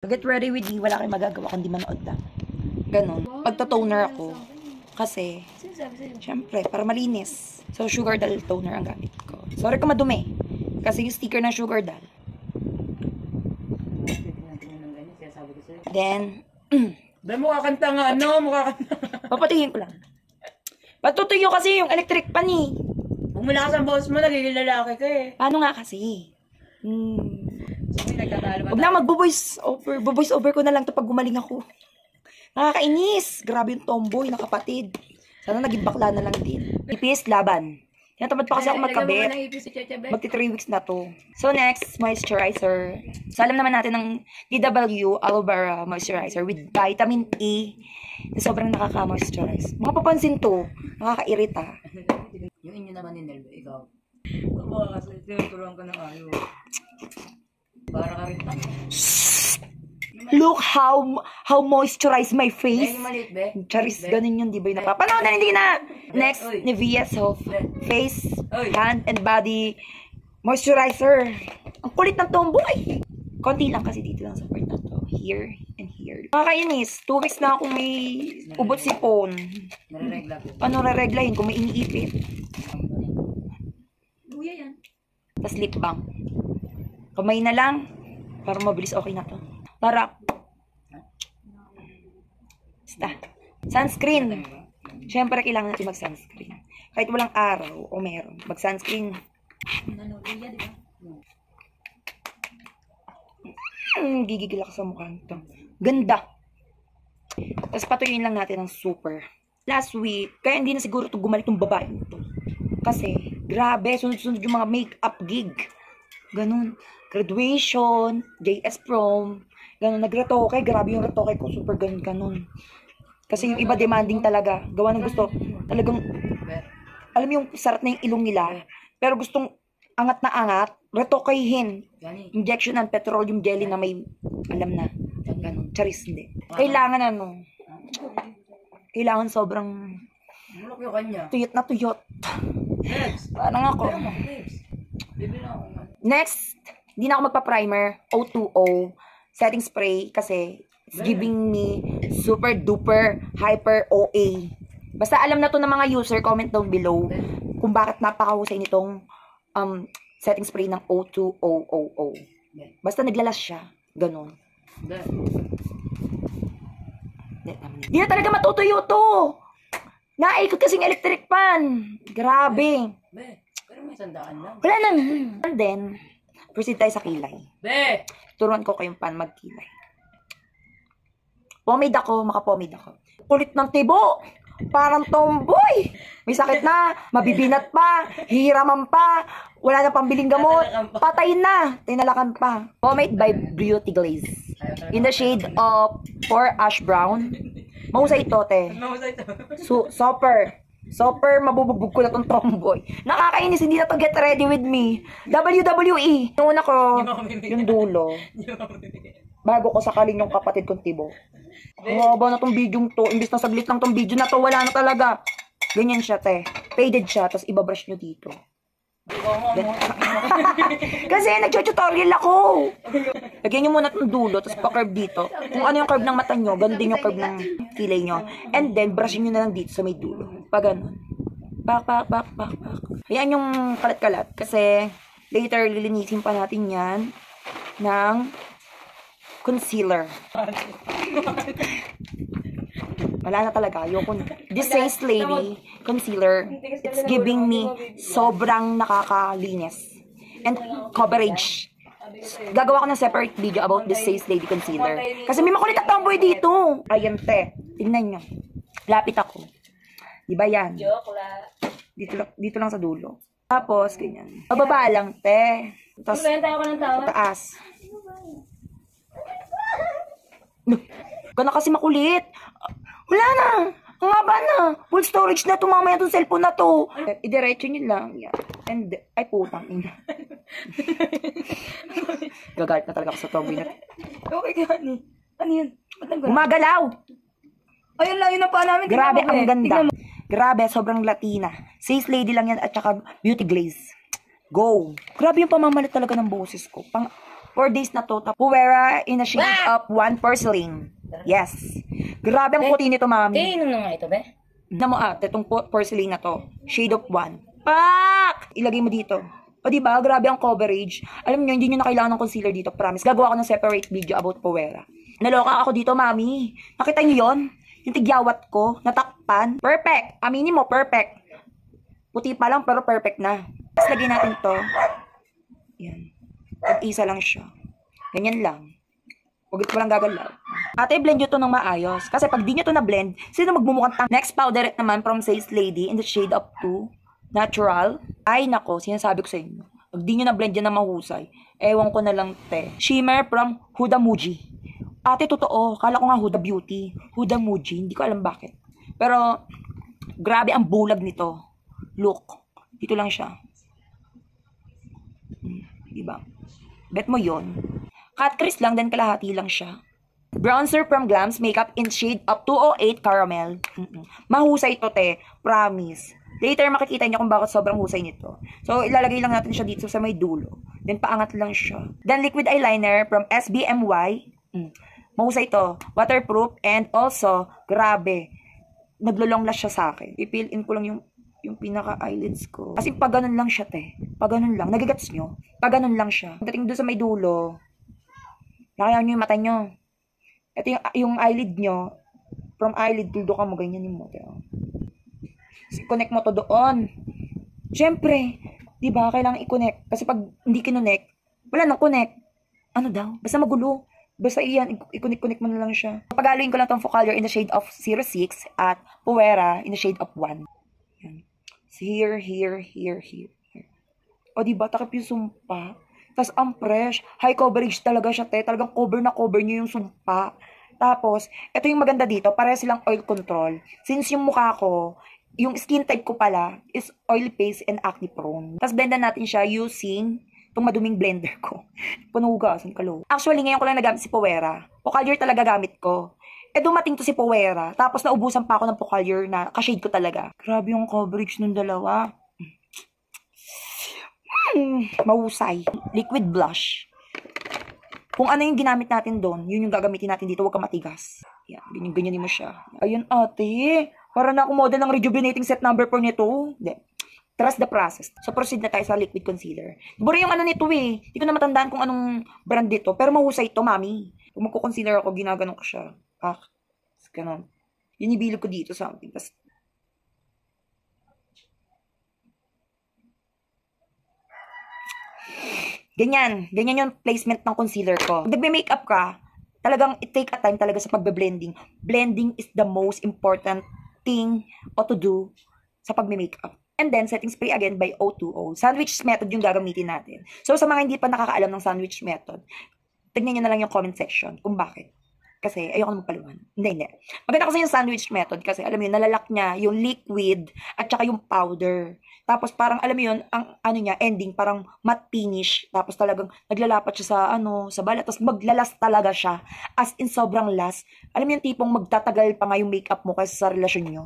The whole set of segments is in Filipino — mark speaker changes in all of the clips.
Speaker 1: Get ready with me, wala kayong magagawa kundi manood lang. Ganon. Pagto-toner ako. Kasi, syempre, para malinis. So, Sugar Doll toner ang gamit ko. Sorry kung madumi. Kasi yung sticker ng Sugar Doll. Then,
Speaker 2: mukha kanta nga, ano? Mukha kanta.
Speaker 1: papatingin ko lang. Patutuyo kasi yung electric pan eh.
Speaker 2: Huwag mo lakas ang boss mo, nagiging lalaki ka eh.
Speaker 1: Paano nga kasi?
Speaker 2: Sabi, nagtatalo ba?
Speaker 1: Huwag na mag-voice over. Voice over ko na lang to pag gumaling ako. Nakakainis. Grabe yung tomboy na kapatid. Sana naging bakla na lang din. Ipis, laban. Tinatamad pa kasi ako magkabit. Magti 3 weeks na to. So next, moisturizer. So alam naman natin ng DW Aloe Vera Moisturizer with vitamin E. Sobrang nakaka-moisturize. Mapapansin to, nakakairita.
Speaker 2: Yung inyo naman ni Nelby, ikaw. Baka kasi tinuturuan ka ng ayaw. Para ka rin tayo.
Speaker 1: Look how moisturized my face.
Speaker 2: Yung maliit, be.
Speaker 1: Charis, ganun yun, di ba yung napapanood na hindi na. Next, Nivea Soft Face, Hand and Body Moisturizer. Ang kulit ng tomboy. Konti lang kasi dito lang sa part na to. Here and here. Nakakainis. 2 weeks na akong may ubot sipon.
Speaker 2: Nare-regla.
Speaker 1: Paano re-reglahin kung may iniipit?
Speaker 2: Buya yan.
Speaker 1: Tapos lip balm. Kamay na lang. Para mabilis okay na to. Para. Basta. Sunscreen. Siyempre, kailangan natin mag-sunscreen. Kahit walang araw o meron. Mag-sunscreen.
Speaker 2: Ano, buya, di ba?
Speaker 1: Gigigil ako sa mukha nito. Ganda. Tapos patuyuin lang natin ng super. Last week, kaya hindi na siguro ito gumalit yung babae nito. Kasi, grabe, sunod-sunod yung mga make-up gig. Ganun. Graduation, JS prom, ganun, nagretoke, grabe yung retoke ko, super ganun. Kasi yung iba demanding talaga, gawa ng gusto, talagang, alam mo yung sarap na yung ilong nila, pero gustong angat na angat, retokehin, injection ng petroleum jelly na may, alam na, ganun, charis, hindi. Kailangan kailangan sobrang, tuyot na tuyot. Parang ako. Next, hindi na ako magpa-primer, O2O, setting spray, kasi it's giving me super duper hyper OA. Basta alam na to ng mga user, comment down below kung bakit napakahusay nitong setting spray ng O2O. Basta naglalas siya, ganun. Hindi na talaga matutuyo to. Naikot kasing electric pan. Grabe.
Speaker 2: Pero may sandaan lang.
Speaker 1: Wala nang. And then, proceed tayo sa kilay.
Speaker 2: Be!
Speaker 1: Turuan ko kayong pan magkilay. Pomade ako, makapomade ako. Kulit ng tibo. Parang tomboy. May sakit na, mabibinat pa, hihiraman pa, wala na pambiling gamot, patay na, tinalakan pa. Pomade by Beauty Glaze. In the shade of 4 Ash Brown. Mahusay ito, te. Super, mabubugbog ko na tong tomboy. Nakakainis, hindi na to get ready with me. WWE. Yung una ko, yung dulo. Bago ko sakalin yung kapatid kong tibo. Haba na tong video to. Imbis na saglit lang tong video na to, wala na talaga. Ganyan siya, te. Faded siya, tapos ibabrush nyo dito. Kasi nag-tutorial ako. Lagyan nyo muna itong dulo, tapos pa-curve dito. Kung ano yung curve ng mata nyo, ganun din yung curve ng kilay nyo. And then, brushin nyo na lang dito sa may dulo. Pa ganun. Pak. Ayan yung kalat-kalat. Kasi, later, lilinisin pa natin yan ng concealer. Wala na talaga. Ayoko na. This Face Lady concealer, it's giving me sobrang nakakalinis. And coverage. Gagawa ko ng separate video about this Face Lady concealer. Kasi may makulit na tomboy dito. Ayan, te. Tingnan nyo. Lapit ako. Diba yan? Dito lang sa dulo. Tapos, ganyan. Pababa lang, te. Tapos, taas. Ka na kasi makulit. Wala na. Ang haba na. Full storage na ito. Mamaya itong cellphone na to. Idiretso nyo lang. Yan. And, ay putang ina. Gagalit na talaga ako sa tomboy na. Okay, gani. Ano yan? Gumagalaw.
Speaker 2: Ayun lang, yun na pa namin.
Speaker 1: Grabe, ang ganda. Grabe, sobrang Latina. Face Lady lang yan at saka Beauty Glaze. Go. Grabe yung pamamalit talaga ng boses ko. 4 days na to. Puwera in a shade of 1 porcelain. Yes. Grabe ang puti nito, mami.
Speaker 2: Inom na nga ito, be.
Speaker 1: Tignan mo itong porcelain na to. Shade of 1. Pak! Ilagay mo dito. O diba, grabe ang coverage. Alam nyo, hindi nyo na kailangan ng concealer dito. Promise. Gagawa ko ng separate video about Puwera. Naloka ako dito, mami. Nakita nyo yon? Yung tigyawat ko, natakpan. Perfect. Aminin mo, perfect. Puti pa lang, pero perfect na. Tapos lagay natin to. Yan. Isa lang siya. Ganyan lang. Huwag ito lang gagalaw. Ate, blend nyo to ng maayos. Kasi pag di nyo to na-blend, sino magmumukhang tang? Next powder naman from Sales Lady in the shade of 2. Natural. Ay, nako. Sinasabi ko sa inyo. Pag di nyo na-blend yan na mahusay, ewan ko na lang, te. Shimmer from Huda Muji. Ate, totoo. Kala ko nga Huda Beauty. Huda Muji. Hindi ko alam bakit. Pero, grabe ang bulag nito. Look. Dito lang siya. Diba? Bet mo yon. Cut crease lang, then kalahati lang siya. Bronzer from Glams Makeup in shade of 208 Caramel. Mahusay ito, te. Promise. Later, makikita niyo kung bakit sobrang husay nito. So, ilalagay lang natin siya dito sa may dulo. Then, paangat lang siya. Then, liquid eyeliner from SBMY. Mahusay ito. Waterproof. And also, grabe. Naglo-long lash siya sa akin. I-fill in ko lang yung pinaka-eyelids ko. Kasi pag ganun lang siya, te. Pag ganun lang. Nagigets nyo? Pag ganun lang siya. Dating doon sa may dulo. Nakayaw nyo yung mata nyo. Ito yung eyelid nyo. From eyelid, tuldo ka mo. Ganyan yung mata. Connect mo to doon. Siyempre. Diba? Kailangan i-connect. Kasi pag hindi kinonnect, wala nang connect. Ano daw? Basta magulo. Basta iyan, i-connect mo na lang siya. Pag-aluin ko lang tong focalier in the shade of 06 at Puwera in the shade of 1. Yan. Here. O diba, takip yung sumpa. Tapos ang fresh, high coverage talaga siya, te. Talagang cover na cover nyo yung sumpa. Tapos, ito yung maganda dito, pareha silang oil control. Since yung mukha ko, yung skin type ko pala is oil based and acne prone. Tapos blendan natin siya using itong maduming blender ko. Panuhugasan kalo. Actually, ngayon ko lang nagamit si Puwera. Focalier talaga gamit ko. Dumating to si Puwera. Tapos naubusan pa ako ng Focalier na ka-shade ko talaga. Grabe yung coverage ng dalawa. Mahusay. Liquid blush. Kung ano yung ginamit natin doon, yun yung gagamitin natin dito. Huwag ka matigas. Yan. Ganyan mo siya. Ayun, ate. Para na ako model ng rejuvenating set number 4 nito. Hindi. Trust the process. So, proceed na tayo sa liquid concealer. Buro yung ano nito eh. Hindi ko na matandaan kung anong brand dito. Pero mahusay ito, mami. Kung magko-concealer ako, ginaganon ko siya. Ganun. Yunibilog ko dito something. Tapos, ganyan yung placement ng concealer ko. Pag nagbe-makeup ka, talagang it take a time talaga sa pagbe-blending. Blending is the most important thing or to do sa pagme-makeup. And then, setting spray again by O2O. Sandwich method yung gagamitin natin. So, sa mga hindi pa nakakaalam ng sandwich method, tignan nyo na lang yung comment section kung bakit. Kasi, ayoko na magpaluhan. Hindi. Maganda kasi yung sandwich method kasi, alam mo yun, nalalak niya yung liquid at saka yung powder. Tapos, parang, alam mo yun, ang ano niya, ending, parang matte finish. Tapos, talagang naglalapat siya sa balat. Tapos, maglalas talaga siya. As in, sobrang last. Alam mo yung tipong magtatagal pa nga yung makeup mo kaysa sa relasyon nyo.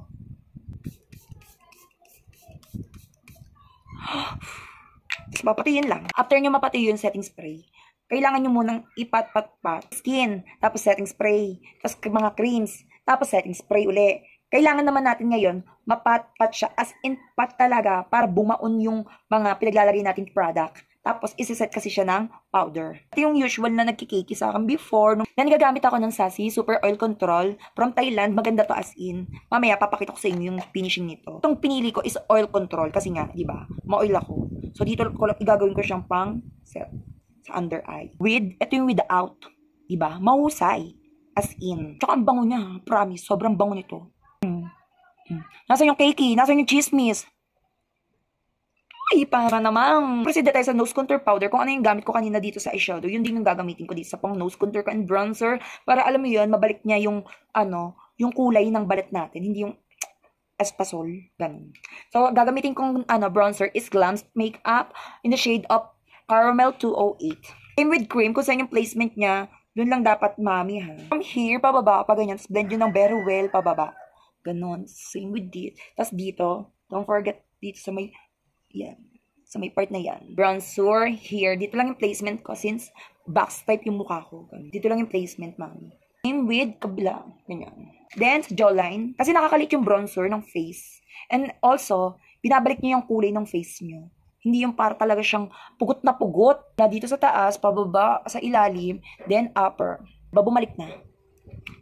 Speaker 1: Tapos, papatayin lang. After nyo mapatayin yung setting spray, kailangan nyo munang ipat-pat-pat skin, tapos setting spray, tapos mga creams, tapos setting spray uli. Kailangan naman natin ngayon, mapat-pat siya, as in pat talaga, para bumaon yung mga pinaglalagay natin product. Tapos, isiset kasi siya ng powder. Ito yung usual na nagkikiki sa akin before. Na nagagamit ako ng Sassy Super Oil Control from Thailand. Maganda to as in. Mamaya, papakita ko sa inyo yung finishing nito. Itong pinili ko is oil control. Kasi nga, di ba? Ma-oil ako. So, dito gagawin ko siyang pang set sa under eye. Ito yung without. Di ba? Mahusay. As in. Tsaka ang bango niya. Promise. Sobrang bango nito. Nasaan yung cakey? Nasaan yung chismis? Ay, para namang. Proceed tayo sa nose contour powder. Kung ano yung gamit ko kanina dito sa eyeshadow, yun din yung gagamitin ko dito sa pang nose contour ko and bronzer. Para alam mo yun, mabalik niya yung, yung kulay ng balat natin. Hindi yung espasol. Ganun. So, gagamitin kong, bronzer is Glams Makeup in the shade of Caramel 208. Same with cream. Kung saan yung placement niya, dun lang dapat, mami, ha. From here, pababa, pa ganyan. Tapos blend yun ng very well, pababa. Ganon. Same with this. Tapos dito, don't forget dito sa may, yan. Sa may part na yan. Bronzer here. Dito lang yung placement ko since box type yung mukha ko. Dito lang yung placement, mami. Same with kabila. Ganyan. Then, sa jawline. Kasi nakakalit yung bronzer ng face. And also, binabalik niyo yung kulay ng face niyo. Hindi yung para talaga siyang pugot na pugot. Na dito sa taas, pababa, sa ilalim, then upper. Bumalik na.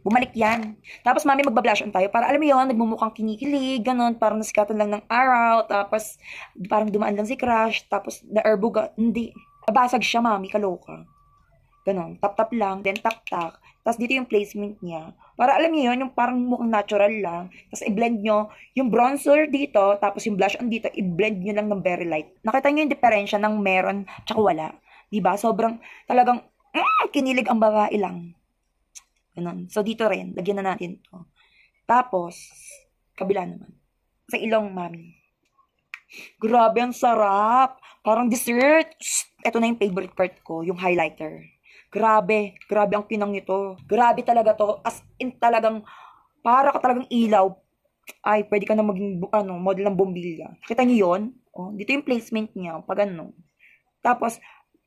Speaker 1: Bumalik yan. Tapos, mami, magbablush on tayo. Para, alam mo yun, nagmumukhang kinikilig, ganun. Parang nasikatan lang ng araw. Tapos, parang dumaan lang si crush. Tapos, na-erbuga. Hindi. Basag siya, mami. Kaloka. Ganun. Tap-tap lang. Then, tak-tak. Tapos, dito yung placement niya. Para, alam niyo yun, yung parang mukhang natural lang. Tapos, i-blend nyo yung bronzer dito. Tapos, yung blush on dito. I-blend nyo lang ng very light. Nakita nyo yung diferensya ng meron tsaka wala. Diba? Sobrang, talagang, kinilig ang babae lang. Ganun. So, dito rin. Lagyan na natin to. Tapos, kabila naman. Sa ilong, mami. Grabe, ang sarap. Parang dessert. Ito na yung favorite part ko. Yung highlighter. Grabe. Grabe ang kinang nito. Grabe talaga to. As in talagang, para ka talagang ilaw. Ay, pwede ka na maging, model ng bombilya. Kita niyo yun? Oh, dito yung placement niya. Pag ano. Tapos,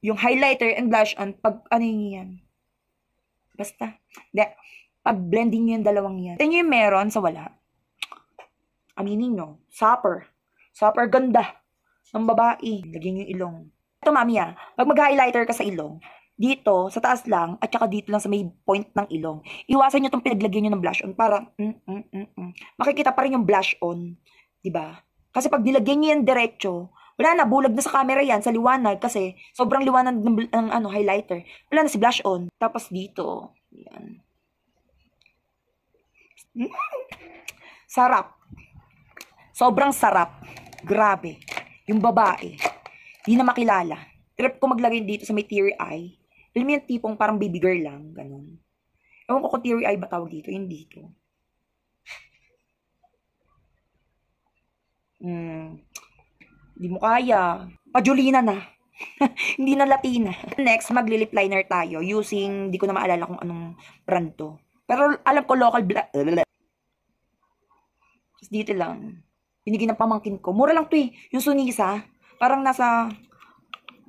Speaker 1: yung highlighter and blush on, pag ano yan. Basta. Pag-blending nyo yung dalawang yan. Ito yung meron sa wala. Aminin nyo. Supper. Supper ganda. Ng babae. Lagyan yung ilong. Ito, mami, pag mag-highlighter ka sa ilong, dito, sa taas lang, at saka dito lang sa may point ng ilong, iwasan nyo itong pinaglagyan nyo ng blush on para, makikita pa rin yung blush on. Diba? Kasi pag nilagyan nyo yan diretso, wala na, bulag na sa camera yan, sa liwanag, kasi sobrang liwanag ng highlighter. Wala na si blush on. Tapos dito, yan. Sarap. Sobrang sarap. Grabe. Yung babae. Di na makilala. Trip ko maglagay dito sa may teary eye. Alam mo yung tipong parang baby girl lang, ganun. Ewan ko kung teary eye ba tawag dito, yung dito. Hindi mo kaya. Pajulina na. Hindi na Latina. Next, magli-lip liner tayo using, di ko na maalala kung anong brand to. Pero alam ko local Just dito lang. Binigyan ng pamangkin ko. Mura lang to eh. Yung Sunisa. Parang nasa,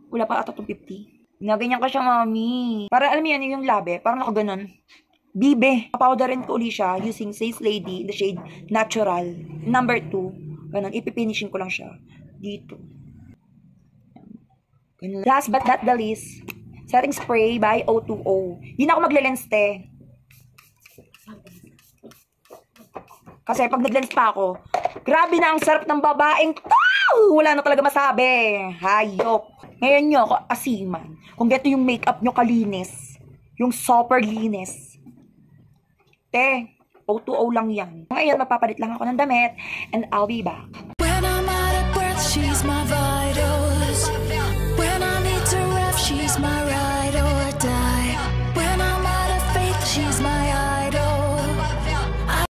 Speaker 1: wala pa ata 250. Naganyan ka siya, mami. Para alam mo yan, yung labi. Parang ako ganun. Bibe. Papowderin ko uli siya using Says Lady, the shade Natural. Number 2. Ganun. Ipipinishin ko lang siya. Dito. Ganun. Last but not the least, setting spray by O2O. Hindi na ako magle-lens, te. Kasi pag nag-lens pa ako, grabe na ang sarap ng babaeng to! Wala na talaga masabi. Hayop. Ngayon nyo ako asiman. Kung gato yung makeup nyo kalinis. Yung super linis. Te, O2O lang yan. Ngayon, mapapalit lang ako ng damit and I'll be back.
Speaker 3: When I'm out of breath, she's my